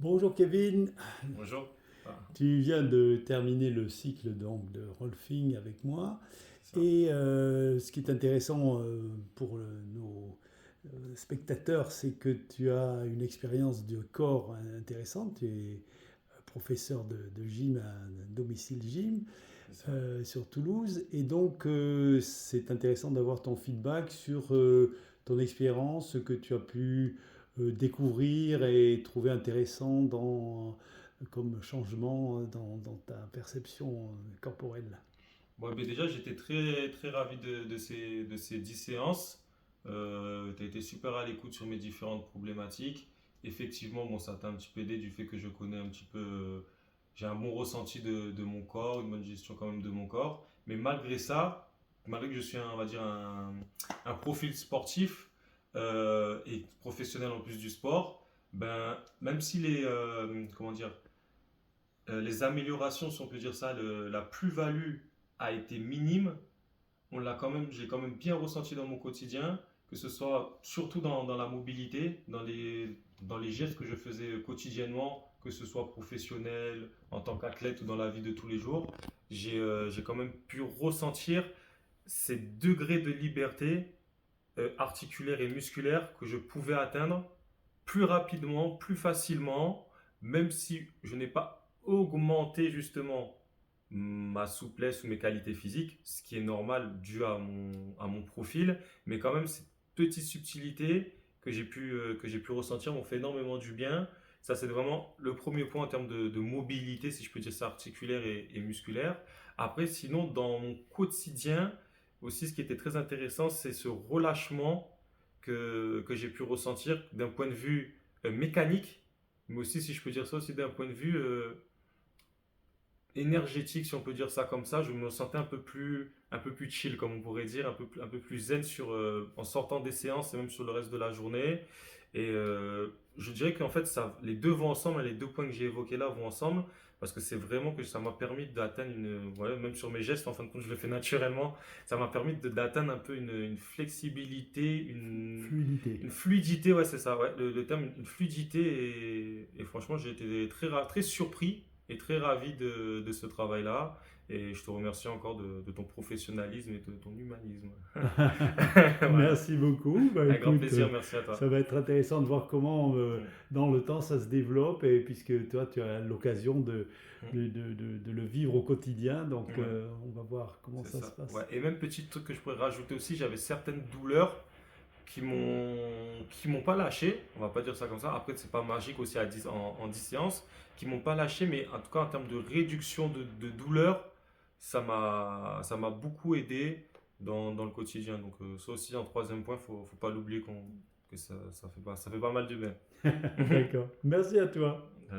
Bonjour Kevin, Bonjour. Ah, tu viens de terminer le cycle donc, de Rolfing avec moi c'est ça. et ce qui est intéressant pour nos spectateurs, c'est que tu as une expérience de corps intéressante. Tu es professeur de gym à domicile gym C'est ça. sur Toulouse et donc c'est intéressant d'avoir ton feedback sur ton expérience, ce que tu as pu découvrir et trouver intéressant comme changement dans ta perception corporelle. Bon, ben déjà, j'étais très, très ravi de ces 10 séances. Tu as été super à l'écoute sur mes différentes problématiques. Effectivement, bon, ça t'a un petit peu aidé du fait que je connais un petit peu. J'ai un bon ressenti de mon corps, une bonne gestion quand même de mon corps. Mais malgré ça, malgré que je suis, on va dire, un profil sportif et professionnel en plus du sport, ben, même si comment dire, les améliorations, si on peut dire ça, la plus-value a été minime, j'ai quand même bien ressenti dans mon quotidien, que ce soit surtout dans la mobilité, dans les gestes que je faisais quotidiennement, que ce soit professionnel, en tant qu'athlète ou dans la vie de tous les jours. J'ai quand même pu ressentir ces degrés de liberté articulaire et musculaire que je pouvais atteindre plus rapidement, plus facilement, même si je n'ai pas augmenté justement ma souplesse ou mes qualités physiques, ce qui est normal dû à mon profil, mais quand même ces petites subtilités que j'ai pu ressentir m'ont fait énormément du bien. Ça, c'est vraiment le premier point en termes de mobilité, si je peux dire ça, articulaire et musculaire. Après, sinon, dans mon quotidien, aussi, ce qui était très intéressant, c'est ce relâchement que j'ai pu ressentir d'un point de vue mécanique, mais aussi, si je peux dire ça, aussi d'un point de vue énergétique, si on peut dire ça comme ça. Je me sentais un peu plus chill, comme on pourrait dire, un peu plus zen en sortant des séances et même sur le reste de la journée. Et je dirais qu'en fait, les deux vont ensemble, hein, les deux points que j'ai évoqués là vont ensemble, parce que c'est vraiment que ça m'a permis d'atteindre voilà, même sur mes gestes, en fin de compte, je le fais naturellement, ça m'a permis d'atteindre un peu une flexibilité, Fluidité. une fluidité, ouais, c'est ça, ouais, le terme, une fluidité, et franchement, j'ai été très surpris et très ravi de ce travail-là, et je te remercie encore de ton professionnalisme et de ton humanisme. Voilà, Merci beaucoup. Bah, avec grand écoute, plaisir, merci à ça toi. va être intéressant de voir comment Mm, dans le temps ça se développe et puisque toi tu as l'occasion mm, de le vivre au quotidien, donc ouais. on va voir comment C'est ça se ça. Ouais. passe. Et même petit truc que je pourrais rajouter aussi, j'avais certaines douleurs qui m'ont pas lâché. On va pas dire ça comme ça. Après, c'est pas magique aussi en 10 séances, qui m'ont pas lâché, mais en tout cas en termes de réduction de douleur, ça m'a beaucoup aidé dans le quotidien. Donc ça aussi, en troisième point, faut pas l'oublier que ça fait pas mal du bien. D'accord. Merci à toi. Ouais.